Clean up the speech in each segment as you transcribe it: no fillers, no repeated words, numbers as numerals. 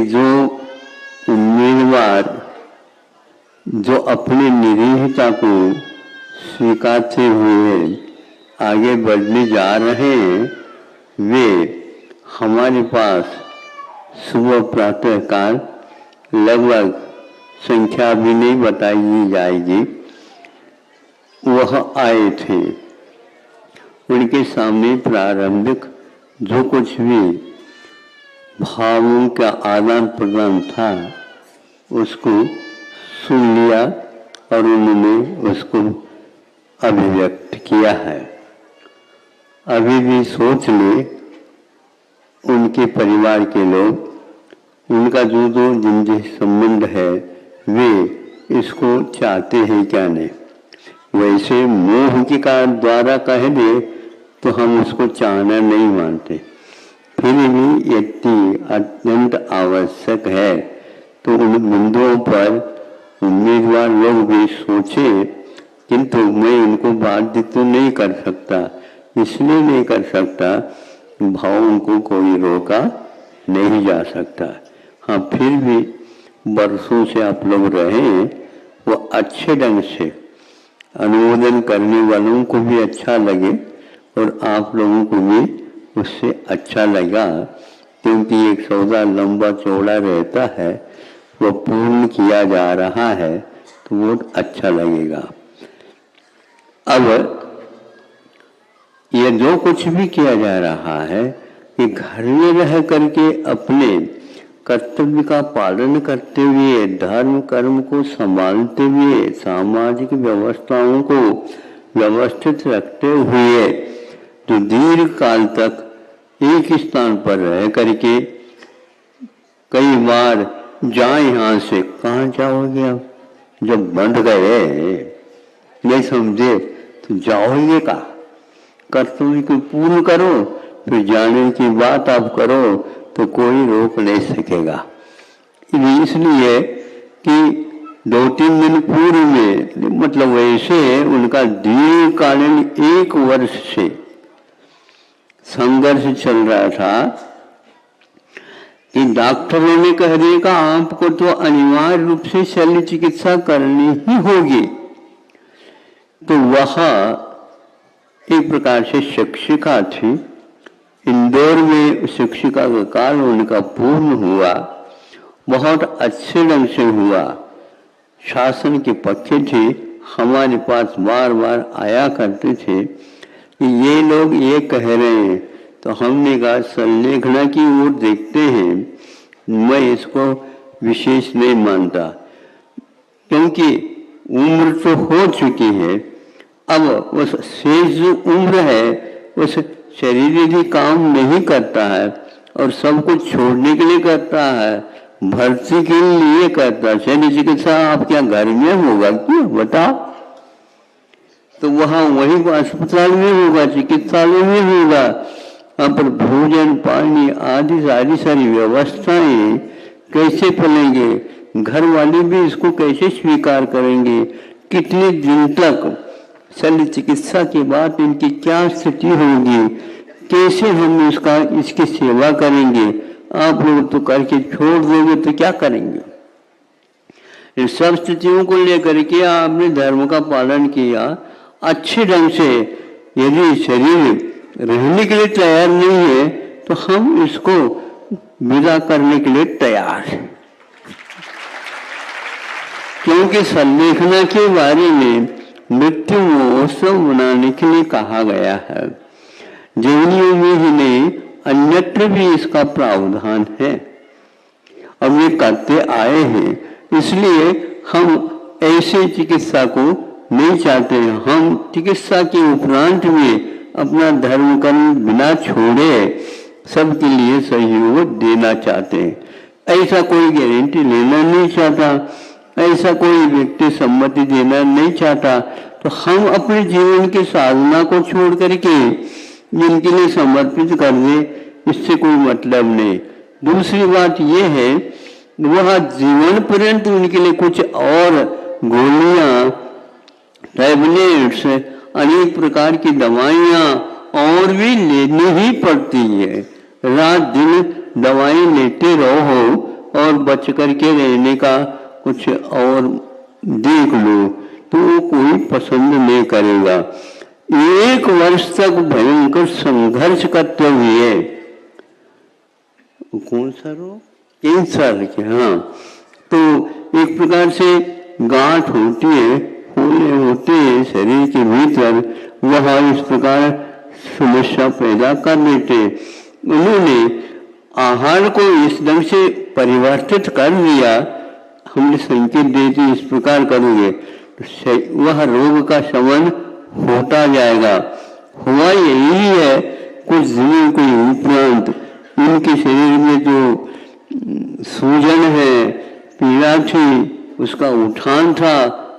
जो उम्मीदवार जो अपनी निरीहता को स्वीकारते हुए आगे बढ़ने जा रहे हैं, वे हमारे पास सुबह प्रातःकाल लगभग संख्या भी नहीं बताई जाएगी, वह आए थे। उनके सामने प्रारंभिक जो कुछ भी भावों का आदान प्रदान था उसको सुन लिया और उन्होंने उसको अभिव्यक्त किया है। अभी भी सोच ले, उनके परिवार के लोग, उनका जो जो जिनसे संबंध है, वे इसको चाहते हैं क्या नहीं। वैसे मोह के द्वारा कह दे तो हम उसको चाहना नहीं मानते, फिर भी यदि अत्यंत आवश्यक है तो उन बिंदुओं पर उम्मीदवार लोग भी सोचे, किंतु मैं इनको बाध्य तो नहीं कर सकता। इसलिए नहीं कर सकता, भावों को कोई रोका नहीं जा सकता। हाँ, फिर भी वर्षों से आप लोग रहे, वो अच्छे ढंग से अनुमोदन करने वालों को भी अच्छा लगे और आप लोगों को भी उससे अच्छा लगा, क्योंकि एक सौदा लंबा चौड़ा रहता है, वो पूर्ण किया जा रहा है तो वो अच्छा लगेगा। अब ये जो कुछ भी किया जा रहा है कि घर में रह करके अपने कर्तव्य का पालन करते हुए, धर्म कर्म को संभालते हुए, सामाजिक व्यवस्थाओं को व्यवस्थित रखते हुए जो दीर्घ काल तक एक स्थान पर रह करके कई बार जाए यहाँ से कहाँ जाओगे, जब बंध गए नहीं समझे तो जाओगे का। कर्तव्य को पूर्ण करो, फिर जाने की बात आप करो तो कोई रोक नहीं सकेगा। इसलिए कि 2-3 दिन पूर्व में, मतलब वैसे उनका दीर्घकालीन 1 वर्ष से संघर्ष चल रहा था कि डॉक्टरों ने कह दिया कि आपको तो अनिवार्य रूप से शल्य चिकित्सा करनी ही होगी। तो वह एक प्रकार से शिक्षिका थी, इंदौर में शिक्षिका का काल उनका पूर्ण हुआ, बहुत अच्छे ढंग से हुआ, शासन के पक्ष थे, हमारे पास बार बार आया करते थे कि ये लोग ये कह रहे हैं, तो हमने कहा संलेखना की ओर देखते हैं। मैं इसको विशेष नहीं मानता, क्योंकि उम्र तो हो चुकी है, अब उस शेष जो उम्र है उस शरीर यदि काम नहीं करता है और सब कुछ छोड़ने के लिए करता है, भर्ती के लिए करता है। शल्य चिकित्सा आप क्या घर में होगा क्यों बताओ, तो वहाँ वही अस्पताल में होगा, चिकित्सालय में होगा। वहाँ पर भोजन पानी आदि सारी व्यवस्थाएं कैसे चलेंगे, घर वाले भी इसको कैसे स्वीकार करेंगे, कितने दिन तक शल्य चिकित्सा के बाद इनकी क्या स्थिति होगी, कैसे हम इसकी सेवा करेंगे। आप लोग तो करके छोड़ दोगे तो क्या करेंगे। इन सब स्थितियों को लेकर के आपने धर्म का पालन किया अच्छे ढंग से। यदि शरीर रहने के लिए तैयार नहीं है तो हम इसको विदा करने के लिए तैयार हैं, क्योंकि संलेखना के बारे में मृत्यु महोत्सव मनाने के लिए कहा गया है। जीवनियों में ही नहीं अन्यत्र भी इसका प्रावधान है और वे करते आए हैं। इसलिए हम ऐसे चिकित्सा को नहीं चाहते हैं। हम चिकित्सा के उपरांत में अपना धर्म कर्म बिना छोड़े सबके लिए सहयोग देना चाहते हैं। ऐसा कोई गारंटी लेना नहीं चाहता, ऐसा कोई व्यक्ति सम्मति देना नहीं चाहता। तो हम अपने जीवन की साधना को छोड़ करके जिनके लिए समर्पित कर दे, इससे कोई मतलब नहीं। दूसरी बात यह है, वह जीवन पर्यंत उनके लिए कुछ और गोलियां, टैबलेट्स, अनेक प्रकार की दवाइयां और भी लेनी ही पड़ती है। रात दिन दवाई लेते रहो और बच करके रहने का कुछ और देख लो, तो वो कोई पसंद नहीं करेगा। 1 वर्ष तक भयंकर संघर्ष करते हुए, कौन सा रोग, कैंसर के, हाँ, तो एक प्रकार से गांठ होती है, होले होते हैं शरीर के भीतर, वह इस प्रकार समस्या पैदा कर देते। उन्होंने आहार को इस ढंग से परिवर्तित कर दिया, हमने संकेत दे दी इस प्रकार करोगे तो वह रोग का शमन होता जाएगा। हुआ यही है, कुछ दिनों के उपरांत उनके शरीर में जो सूजन है, पीड़ा थी, उसका उठान था,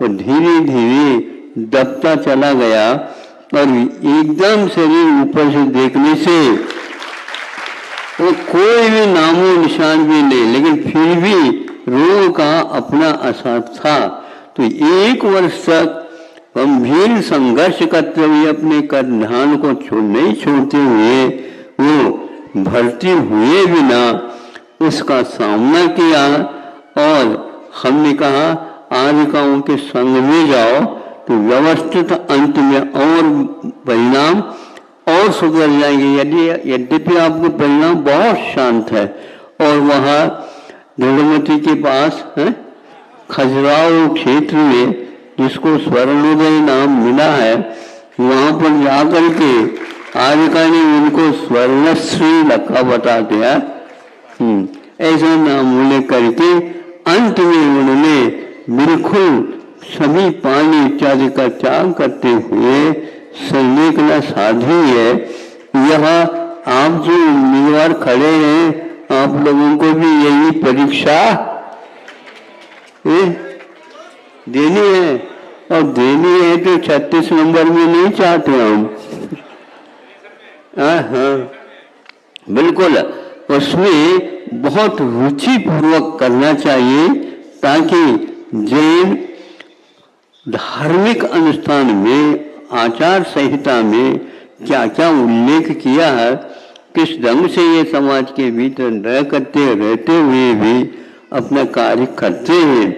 और धीरे धीरे दबता चला गया, और एकदम शरीर ऊपर से देखने से वो कोई भी नामो निशान भी नहीं, लेकिन फिर भी रोग का अपना असर था। तो 1 वर्ष तक गंभीर संघर्ष करते हुए अपने कर्मधान को नहीं छोड़ते हुए वो भर्ती हुए बिना उसका सामना किया, और हमने कहा आर्यिकाओं के संग में जाओ तो व्यवस्थित अंत में और परिणाम और सुधर जाएंगे। यद्यपि आपके परिणाम बहुत शांत है, और वहाँ दृढ़मती के पास है, खजुराहो क्षेत्र में, जिसको स्वर्णोदय नाम मिला है, वहां पर जाकर के आर्यिका ने उनको स्वर्णश्री लखा बता दिया, ऐसा नाम उल्लेख करके अंत में उन्होंने बिल्कुल सभी पानी इत्यादि का त्याग करते हुए संलेखना साधी है। यह आप जो उम्मीदवार खड़े हैं, आप लोगों को भी यही परीक्षा देनी है, और देनी है तो 36 नंबर में नहीं चाहते हम। हाँ, बिल्कुल, उसमें बहुत रुचि पूर्वक करना चाहिए, ताकि जैन धार्मिक अनुष्ठान में, आचार संहिता में क्या क्या उल्लेख किया है, किस ढंग से ये समाज के भीतर रहते हुए भी अपना कार्य करते हैं।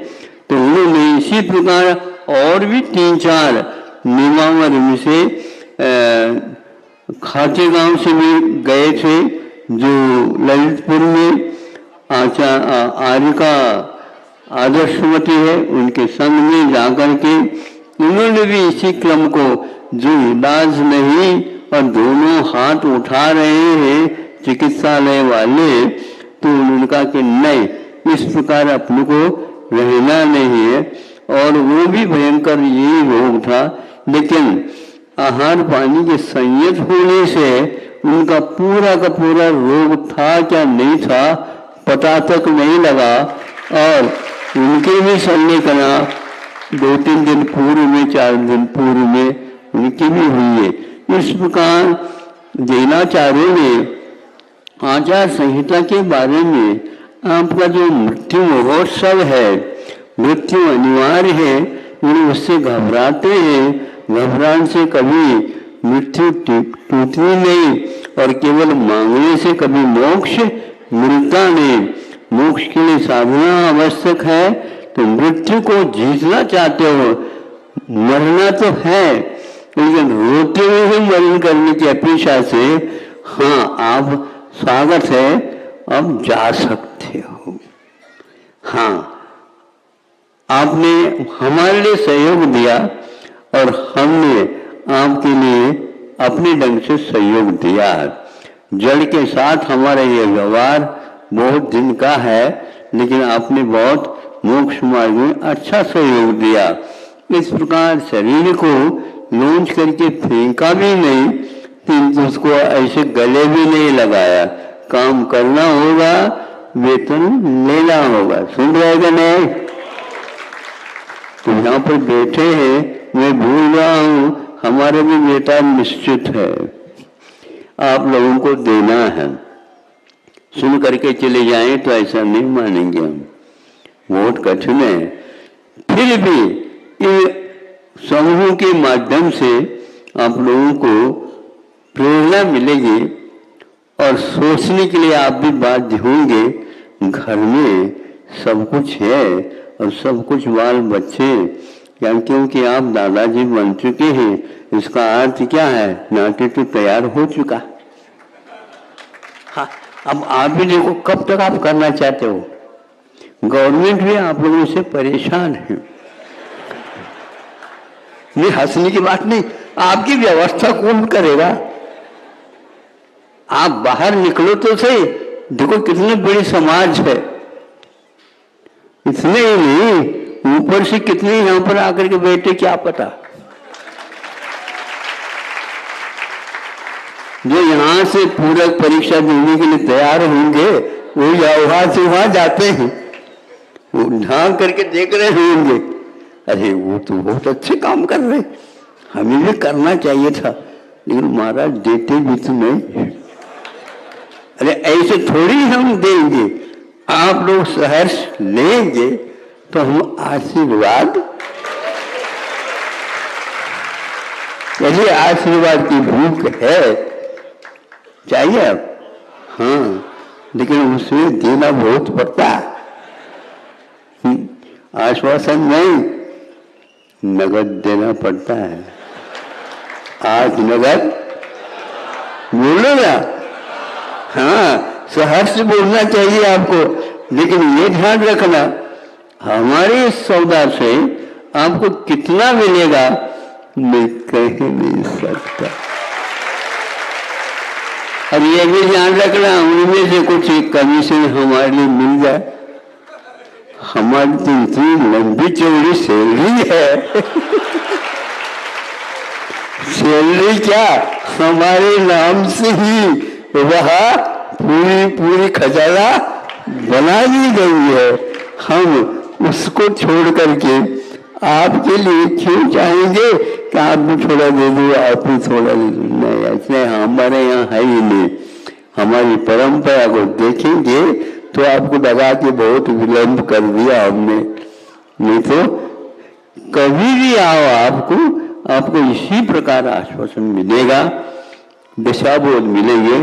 तो उन्होंने इसी प्रकार और भी 3-4 निमावर से खाते गांव से भी गए थे, जो ललितपुर में आर्यिका आदर्शवती है, उनके संग में जाकर के उन्होंने भी इसी क्रम को, जो इलाज नहीं और दोनों हाथ उठा रहे हैं चिकित्सालय वाले, तो उन्होंने कहा कि नहीं, इस प्रकार अपने को रहना नहीं है, और वो भी भयंकर यही रोग था, लेकिन आहार पानी के संयत होने से उनका पूरा का पूरा रोग था क्या नहीं था पता तक नहीं लगा, और उनके भी संलेखना 2-3 दिन पूर्व में, 4 दिन पूर्व में उनकी भी हुई है। इस प्रकार जैनाचार्यों ने आचार संहिता के बारे में आपका जो मृत्यु महोत्सव है, मृत्यु अनिवार्य है, उन्हें उससे घबराते हैं, घबराने से कभी मृत्यु टूटती नहीं, और केवल मांगने से कभी मोक्ष मिलता नहीं। मोक्ष के लिए साधना आवश्यक है, तो मृत्यु को जीतना चाहते हो, मरना तो है, लेकिन रोते हुए मरण करने की अपेक्षा से, हाँ, आप स्वागत है, अब जा सकते हो। हाँ, आपने हमारे लिए सहयोग दिया, और हमने आपके लिए अपने ढंग से सहयोग दिया। जड़ के साथ हमारा ये व्यवहार बहुत दिन का है, लेकिन आपने बहुत मोक्ष मार्ग में अच्छा सहयोग दिया। इस प्रकार शरीर को लॉन्च करके फेंका भी नहीं, किंतु उसको ऐसे गले भी नहीं लगाया। काम करना होगा, वेतन लेना होगा। सुन रहेगा नहीं? तो यहाँ पर बैठे हैं, मैं भूल रहा हूँ, हमारे भी बेटा निश्चित है, आप लोगों को देना है। सुन करके चले जाएं तो ऐसा नहीं मानेंगे हम, बहुत कठिन है। फिर भी इन समूह के माध्यम से आप लोगों को प्रेरणा मिलेगी, और सोचने के लिए आप भी बाध्य होंगे। घर में सब कुछ है और सब कुछ बाल बच्चे, या क्योंकि आप दादाजी बन चुके हैं, इसका अर्थ क्या है? नाट्य तो तैयार हो चुका। हाँ, अब आप भी देखो कब तक आप करना चाहते हो। गवर्नमेंट भी आप लोगों से परेशान है। ये हंसने की बात नहीं, आपकी व्यवस्था कौन करेगा? आप बाहर निकलो तो सही, देखो कितने बड़ी समाज है। इतने ही नहीं, ऊपर से कितने यहां पर आकर के बैठे क्या पता। जो यहां से पूरक परीक्षा देने के लिए तैयार होंगे वो वहां से वहां जाते हैं, वो ढांक करके देख रहे होंगे, अरे वो तो बहुत अच्छे काम कर रहे, हमें भी करना चाहिए था, लेकिन महाराज देते भी तो नहीं। अरे ऐसे थोड़ी हम देंगे, आप लोग सहर्ष लेंगे तो हम आशीर्वाद, यदि आशीर्वाद की भूख है चाहिए अब, हाँ, लेकिन उसमें देना बहुत पड़ता है। आश्वासन नहीं, नगद देना पड़ता है। आज नगद बोलो ना, हाँ, सहर्ष बोलना चाहिए आपको, लेकिन ये ध्यान रखना हमारे सौदा से आपको कितना मिलेगा मैं कह नहीं सकता। अब ये भी ध्यान रखना उनमें से कुछ कमीशन हमारे लिए मिल जाए। हमारी तो इतनी लंबी चौड़ी सैलरी है सैलरी क्या, हमारे नाम से ही वह पूरी खजाना बना दी गई है। हम उसको छोड़ करके आपके लिए क्यों चाहेंगे कि आप भी थोड़ा दे दो, आप भी थोड़ा दे दो? नहीं, ऐसे हमारे यहाँ है ही नहीं। हमारी परंपरा को देखेंगे तो आपको लगा कि बहुत विलंब कर दिया हमने, नहीं तो कभी भी आओ आपको इसी प्रकार आश्वासन मिलेगा, दिशाबोध मिलेंगे।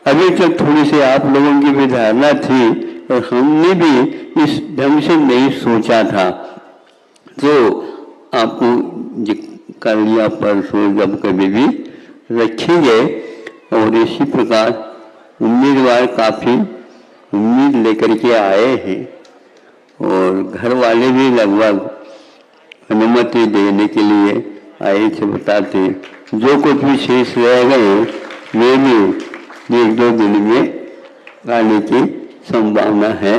अभी तक थोड़ी सी आप लोगों की भी धारणा थी और हमने भी इस ढंग से नहीं सोचा था, तो आपको कल या परसों जब कभी भी रखेंगे। और इसी प्रकार उम्मीदवार काफी उम्मीद लेकर के आए हैं और घर वाले भी लगभग अनुमति देने के लिए आए थे, बताते जो कुछ भी शेष रह गए वे भी 1-2 दिन में आने की संभावना है।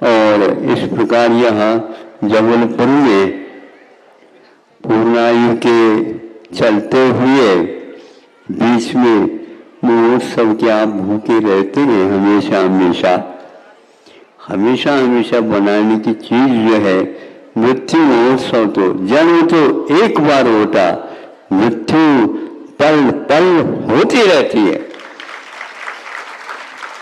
और इस प्रकार यहाँ जबलपुर में पूर्णायु के चलते हुए बीच में महोत्सव के आप भूखे रहते हैं हमेशा बनाने की चीज जो है मृत्यु महोत्सव। तो जन्म तो एक बार होता, मृत्यु पल पल होती रहती है।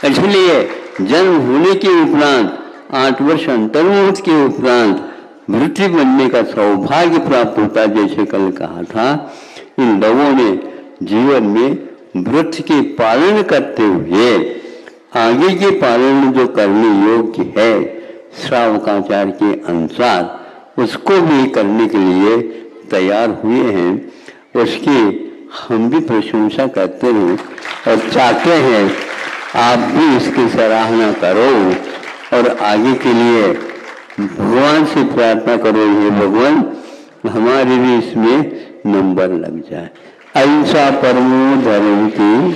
इसलिए जन्म होने के उपरांत 8 वर्ष अंतर्मुहूर्त के उपरांत मृत्यु बनने का सौभाग्य प्राप्त होता। जैसे कल कहा था, इन लोगों ने जीवन में व्रत के पालन करते हुए आगे के पालन जो करने योग्य है श्रावकाचार्य के अनुसार उसको भी करने के लिए तैयार हुए हैं। उसकी हम भी प्रशंसा करते हैं और चाहते हैं आप भी इसकी सराहना करो और आगे के लिए भगवान से प्रार्थना करो, ये भगवान हमारे भी इसमें नंबर लग जाए। अहिंसा परमो धर्म की